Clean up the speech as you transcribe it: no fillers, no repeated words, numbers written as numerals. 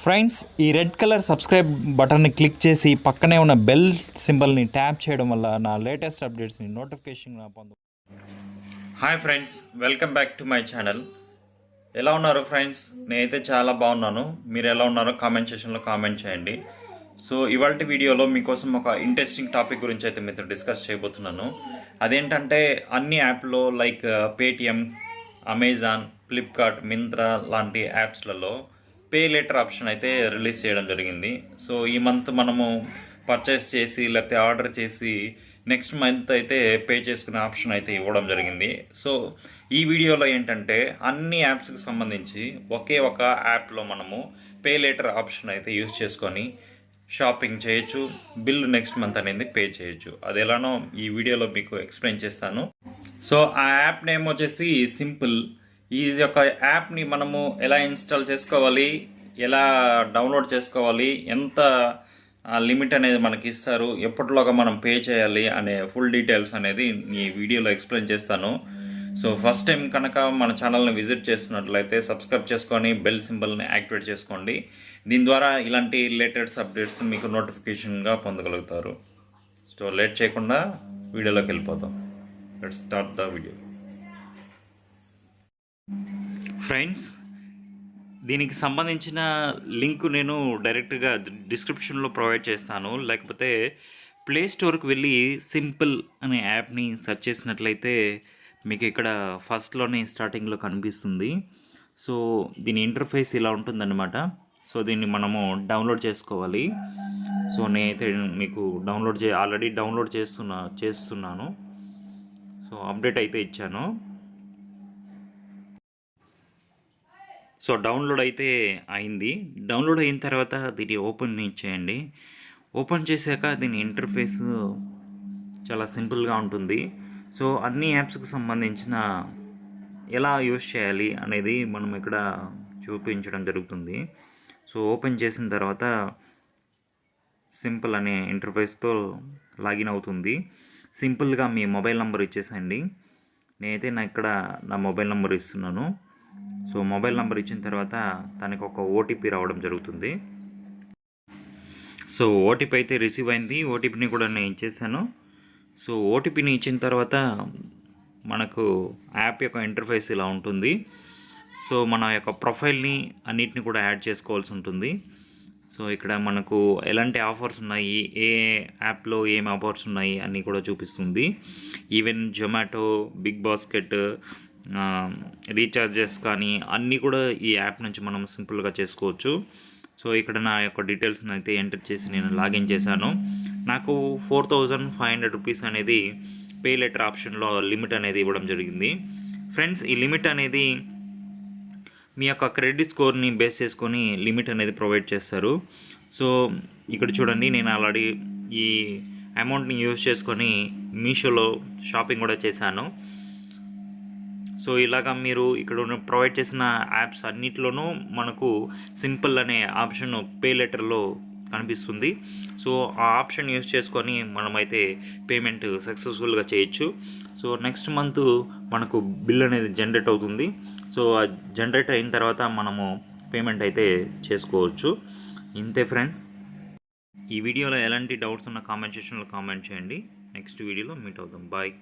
Friends, ఈ red colour subscribe బటన్ని click చేసి పక్కనే ఉన్న బెల్ సింబల్ని ట్యాప్ చేయడం వల్ల నా లేటెస్ట్ అప్డేట్స్ని నోటిఫికేషన్ పొందు. Hi friends, welcome back to my channel. ఎలా ఉన్నారు ఫ్రెండ్స్? నేనైతే చాలా బాగున్నాను. మీరు ఎలా ఉన్నారో కామెంట్ సెక్షన్లో కామెంట్ చేయండి. సో ఇవాళ వీడియోలో మీకోసం ఒక ఇంట్రెస్టింగ్ టాపిక్ గురించి అయితే మీతో డిస్కస్ చేయబోతున్నాను. అదేంటంటే అన్ని యాప్లో like Paytm, Amazon, Flipkart, Myntra లాంటి యాప్స్లలో పే లేటర్ ఆప్షన్ అయితే రిలీజ్ చేయడం జరిగింది. సో ఈ మంత్ మనము పర్చేస్ చేసి లేకపోతే ఆర్డర్ చేసి నెక్స్ట్ మంత్ అయితే పే చేసుకునే ఆప్షన్ అయితే ఇవ్వడం జరిగింది. సో ఈ వీడియోలో ఏంటంటే అన్ని యాప్స్కి సంబంధించి ఒకే ఒక యాప్లో మనము పే లేటర్ ఆప్షన్ అయితే యూజ్ చేసుకొని షాపింగ్ చేయొచ్చు, బిల్ నెక్స్ట్ మంత్ అనేది పే చేయొచ్చు. అది ఎలానో ఈ వీడియోలో మీకు ఎక్స్ప్లెయిన్ చేస్తాను. సో ఆ యాప్ నేమ్ వచ్చేసి సింపుల్. ఈ యొక్క యాప్ని మనము ఎలా ఇన్స్టాల్ చేసుకోవాలి, ఎలా డౌన్లోడ్ చేసుకోవాలి, ఎంత లిమిట్ అనేది మనకి ఇస్తారు, ఎప్పటిలోగా మనం పే చేయాలి అనే ఫుల్ డీటెయిల్స్ అనేది ఈ వీడియోలో ఎక్స్ప్లెయిన్ చేస్తాను. సో ఫస్ట్ టైం కనుక మన ఛానల్ని విజిట్ చేస్తున్నట్లయితే సబ్స్క్రైబ్ చేసుకొని బెల్ సింబల్ని యాక్టివేట్ చేసుకోండి. దీని ద్వారా ఇలాంటి లేటెస్ట్ అప్డేట్స్ మీకు నోటిఫికేషన్గా పొందగలుగుతారు. సో లేట్ చేయకుండా వీడియోలోకి వెళ్ళిపోతాం. Let's start the video. Friends, దీనికి సంబంధించిన లింక్ నేను డైరెక్ట్గా డిస్క్రిప్షన్లో ప్రొవైడ్ చేస్తాను. లేకపోతే ప్లే స్టోర్కి వెళ్ళి సింపుల్ అనే యాప్ని సెర్చ్ చేసినట్లయితే మీకు ఇక్కడ ఫస్ట్లోనే స్టార్టింగ్లో కనిపిస్తుంది. సో దీని ఇంటర్ఫేస్ ఇలా ఉంటుందన్నమాట. సో దీన్ని మనము డౌన్లోడ్ చేసుకోవాలి. సో నేనైతే మీకు ఆల్రెడీ డౌన్లోడ్ చేస్తున్నాను. సో అప్డేట్ అయితే ఇచ్చాను. సో డౌన్లోడ్ అయితే అయింది. డౌన్లోడ్ అయిన తర్వాత దీన్ని ఓపెన్ చేయండి. ఓపెన్ చేశాక దీని ఇంటర్ఫేస్ చాలా సింపుల్గా ఉంటుంది. సో అన్ని యాప్స్కి సంబంధించిన ఎలా యూజ్ చేయాలి అనేది మనం ఇక్కడ చూపించడం జరుగుతుంది. సో ఓపెన్ చేసిన తర్వాత సింపుల్ అనే ఇంటర్ఫేస్తో లాగిన్ అవుతుంది. సింపుల్గా మీ మొబైల్ నెంబర్ ఇచ్చేసండి. నేనైతే నా మొబైల్ నెంబర్ ఇస్తున్నాను. సో మొబైల్ నెంబర్ ఇచ్చిన తర్వాత తనకి ఒక ఓటీపీ రావడం జరుగుతుంది. సో ఓటీపీ అయితే రిసీవ్ అయింది. ఓటీపీని కూడా నేను ఇచ్చేసాను. సో ఓటీపీని ఇచ్చిన తర్వాత మనకు యాప్ యొక్క ఇంటర్ఫేస్ ఇలా ఉంటుంది. సో మన యొక్క ప్రొఫైల్ని అన్నిటిని కూడా యాడ్ చేసుకోవాల్సి ఉంటుంది. సో ఇక్కడ మనకు ఎలాంటి ఆఫర్స్ ఉన్నాయి, ఏ యాప్లో ఏం ఆఫర్స్ ఉన్నాయి అన్నీ కూడా చూపిస్తుంది. Even Zomato, big basket, recharges కానీ అన్నీ కూడా ఈ యాప్ నుంచి మనం సింపుల్గా చేసుకోవచ్చు. సో ఇక్కడ నా యొక్క డీటెయిల్స్ని అయితే ఎంటర్ చేసి నేను లాగిన్ చేశాను. నాకు 4500 రూపీస్ అనేది పే లెటర్ ఆప్షన్లో లిమిట్ అనేది ఇవ్వడం జరిగింది. ఫ్రెండ్స్, ఈ లిమిట్ అనేది మీ యొక్క క్రెడిట్ స్కోర్ని బేస్ చేసుకొని లిమిట్ అనేది ప్రొవైడ్ చేస్తారు. సో ఇక్కడ చూడండి, నేను ఆల్రెడీ ఈ అమౌంట్ని యూజ్ చేసుకొని మీషోలో షాపింగ్ కూడా చేశాను. సో ఇలాగా మీరు ఇక్కడ ప్రొవైడ్ చేసిన యాప్స్ అన్నిటిలోనూ మనకు సింపుల్ అనే ఆప్షన్ పే లెటర్లో కనిపిస్తుంది. సో ఆ ఆప్షన్ యూజ్ చేసుకొని మనమైతే పేమెంట్ సక్సెస్ఫుల్గా చేయొచ్చు. సో నెక్స్ట్ మంత్ మనకు బిల్ అనేది జనరేట్ అవుతుంది. సో ఆ జనరేట్ అయిన తర్వాత మనము పేమెంట్ అయితే చేసుకోవచ్చు. ఇంతే ఫ్రెండ్స్. ఈ వీడియోలో ఎలాంటి డౌట్స్ ఉన్న కామెంట్ సెక్షన్లో కామెంట్ చేయండి. నెక్స్ట్ వీడియోలో మీట్ అవుతాం. బాయ్.